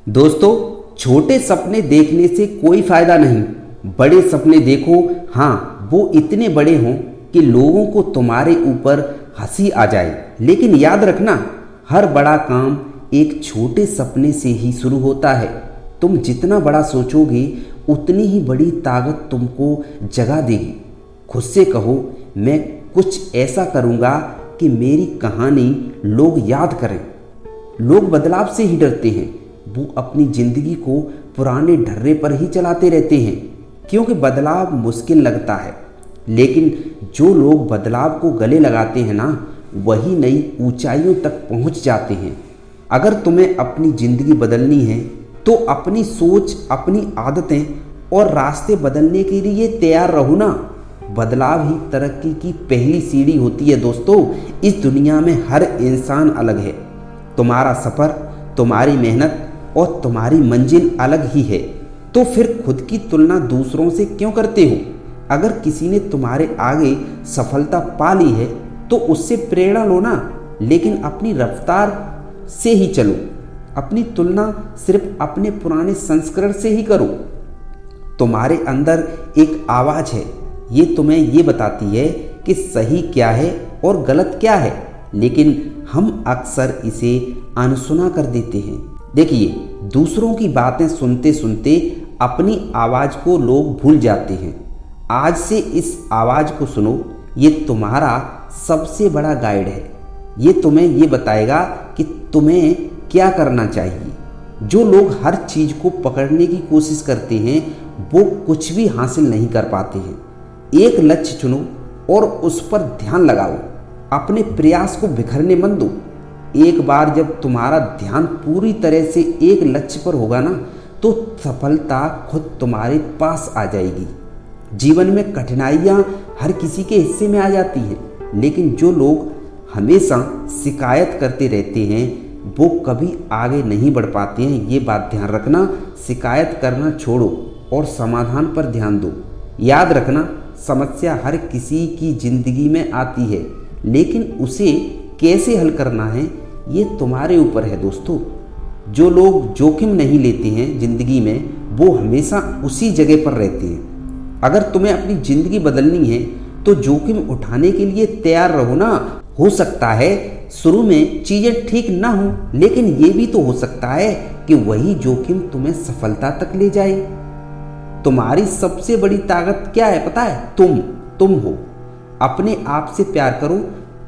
दोस्तों, छोटे सपने देखने से कोई फायदा नहीं। बड़े सपने देखो, हाँ वो इतने बड़े हों कि लोगों को तुम्हारे ऊपर हंसी आ जाए। लेकिन याद रखना, हर बड़ा काम एक छोटे सपने से ही शुरू होता है। तुम जितना बड़ा सोचोगे उतनी ही बड़ी ताकत तुमको जगा देगी। खुद से कहो, मैं कुछ ऐसा करूँगा कि मेरी कहानी लोग याद करें। लोग बदलाव से ही डरते हैं, वो अपनी जिंदगी को पुराने ढर्रे पर ही चलाते रहते हैं क्योंकि बदलाव मुश्किल लगता है। लेकिन जो लोग बदलाव को गले लगाते हैं ना, वही नई ऊंचाइयों तक पहुंच जाते हैं। अगर तुम्हें अपनी ज़िंदगी बदलनी है तो अपनी सोच, अपनी आदतें और रास्ते बदलने के लिए तैयार रहो ना। बदलाव ही तरक्की की पहली सीढ़ी होती है। दोस्तों, इस दुनिया में हर इंसान अलग है। तुम्हारा सफ़र, तुम्हारी मेहनत और तुम्हारी मंजिल अलग ही है। तो फिर खुद की तुलना दूसरों से क्यों करते हो? अगर किसी ने तुम्हारे आगे सफलता पा ली है तो उससे प्रेरणा लो ना, लेकिन अपनी रफ्तार से ही चलो। अपनी तुलना सिर्फ अपने पुराने संस्करण से ही करो। तुम्हारे अंदर एक आवाज़ है, ये तुम्हें ये बताती है कि सही क्या है और गलत क्या है, लेकिन हम अक्सर इसे अनसुना कर देते हैं। देखिए, दूसरों की बातें सुनते सुनते अपनी आवाज़ को लोग भूल जाते हैं। आज से इस आवाज़ को सुनो, ये तुम्हारा सबसे बड़ा गाइड है। ये तुम्हें ये बताएगा कि तुम्हें क्या करना चाहिए। जो लोग हर चीज़ को पकड़ने की कोशिश करते हैं वो कुछ भी हासिल नहीं कर पाते हैं। एक लक्ष्य चुनो और उस पर ध्यान लगाओ। अपने प्रयास को बिखरने मत दो। एक बार जब तुम्हारा ध्यान पूरी तरह से एक लक्ष्य पर होगा ना, तो सफलता खुद तुम्हारे पास आ जाएगी। जीवन में कठिनाइयाँ हर किसी के हिस्से में आ जाती हैं, लेकिन जो लोग हमेशा शिकायत करते रहते हैं वो कभी आगे नहीं बढ़ पाते हैं। ये बात ध्यान रखना। शिकायत करना छोड़ो और समाधान पर ध्यान दो। याद रखना, समस्या हर किसी की ज़िंदगी में आती है, लेकिन उसे कैसे हल करना है ये तुम्हारे ऊपर है। दोस्तों, जो लोग जोखिम नहीं लेते हैं ज़िंदगी में, वो हमेशा उसी जगह पर रहते हैं। अगर तुम्हें अपनी ज़िंदगी बदलनी है तो जोखिम उठाने के लिए तैयार रहो ना। हो सकता है शुरू में चीज़ें ठीक ना हो, लेकिन ये भी तो हो सकता है कि वही जोखिम तुम्हें सफलता तक ले जाए। तुम्हारी सबसे बड़ी ताकत क्या है पता है? तुम हो। अपने आप से प्यार करो,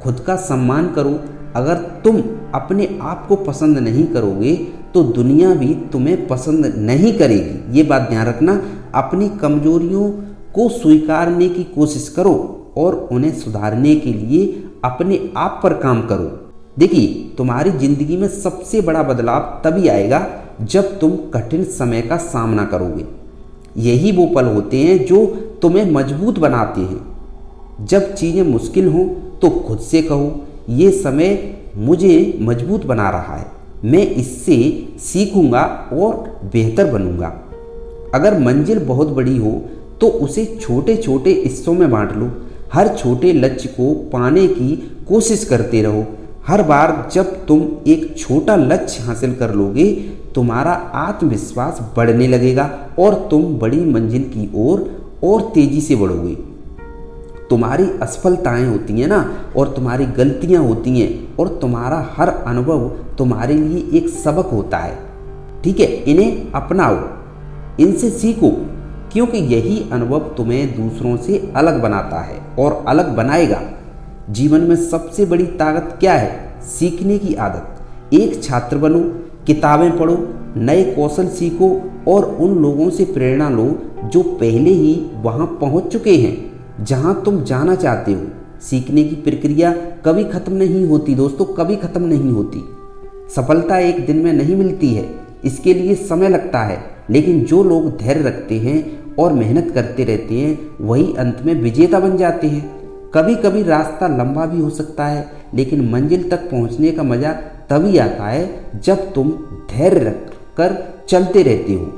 खुद का सम्मान करो। अगर तुम अपने आप को पसंद नहीं करोगे तो दुनिया भी तुम्हें पसंद नहीं करेगी। ये बात ध्यान रखना। अपनी कमजोरियों को स्वीकारने की कोशिश करो और उन्हें सुधारने के लिए अपने आप पर काम करो। देखिए, तुम्हारी जिंदगी में सबसे बड़ा बदलाव तभी आएगा जब तुम कठिन समय का सामना करोगे। यही वो पल होते हैं जो तुम्हें मजबूत बनाते हैं। जब चीज़ें मुश्किल हों तो खुद से कहो, ये समय मुझे मजबूत बना रहा है, मैं इससे सीखूंगा और बेहतर बनूंगा। अगर मंजिल बहुत बड़ी हो तो उसे छोटे छोटे हिस्सों में बांट लो। हर छोटे लक्ष्य को पाने की कोशिश करते रहो। हर बार जब तुम एक छोटा लक्ष्य हासिल कर लोगे, तुम्हारा आत्मविश्वास बढ़ने लगेगा और तुम बड़ी मंजिल की ओर और तेजी से बढ़ोगे। तुम्हारी असफलताएं होती हैं ना, और तुम्हारी गलतियां होती हैं, और तुम्हारा हर अनुभव तुम्हारे लिए एक सबक होता है। ठीक है, इन्हें अपनाओ, इनसे सीखो, क्योंकि यही अनुभव तुम्हें दूसरों से अलग बनाता है और अलग बनाएगा। जीवन में सबसे बड़ी ताकत क्या है? सीखने की आदत। एक छात्र बनो, किताबें पढ़ो, नए कौशल सीखो और उन लोगों से प्रेरणा लो जो पहले ही वहां पहुंच चुके हैं जहां तुम जाना चाहते हो। सीखने की प्रक्रिया कभी खत्म नहीं होती दोस्तों, कभी खत्म नहीं होती। सफलता एक दिन में नहीं मिलती है, इसके लिए समय लगता है। लेकिन जो लोग धैर्य रखते हैं और मेहनत करते रहते हैं, वही अंत में विजेता बन जाते हैं। कभी कभी रास्ता लंबा भी हो सकता है, लेकिन मंजिल तक पहुंचने का मजा तभी आता है जब तुम धैर्य रख कर चलते रहते हो।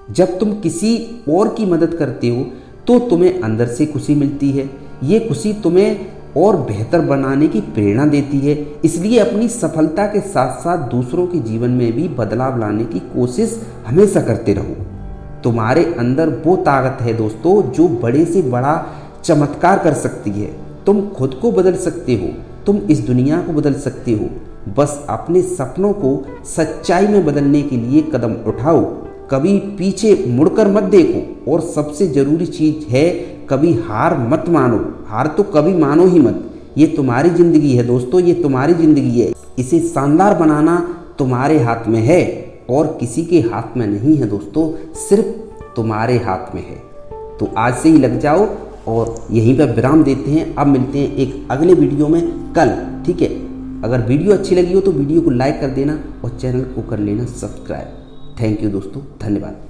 जब तुम किसी और की मदद करते हो तो तुम्हें अंदर से खुशी मिलती है। ये खुशी तुम्हें और बेहतर बनाने की प्रेरणा देती है। इसलिए अपनी सफलता के साथ साथ दूसरों के जीवन में भी बदलाव लाने की कोशिश हमेशा करते रहो। तुम्हारे अंदर वो ताकत है दोस्तों जो बड़े से बड़ा चमत्कार कर सकती है। तुम खुद को बदल सकते हो, तुम इस दुनिया को बदल सकते हो। बस अपने सपनों को सच्चाई में बदलने के लिए कदम उठाओ। कभी पीछे मुड़कर मत देखो और सबसे ज़रूरी चीज़ है कभी हार मत मानो। हार तो कभी मानो ही मत। ये तुम्हारी ज़िंदगी है दोस्तों, ये तुम्हारी ज़िंदगी है। इसे शानदार बनाना तुम्हारे हाथ में है और किसी के हाथ में नहीं है दोस्तों, सिर्फ तुम्हारे हाथ में है। तो आज से ही लग जाओ और यहीं पर विराम देते हैं। अब मिलते हैं एक अगले वीडियो में कल, ठीक है। अगर वीडियो अच्छी लगी हो तो वीडियो को लाइक कर देना और चैनल को कर लेना सब्सक्राइब। थैंक यू दोस्तों, धन्यवाद।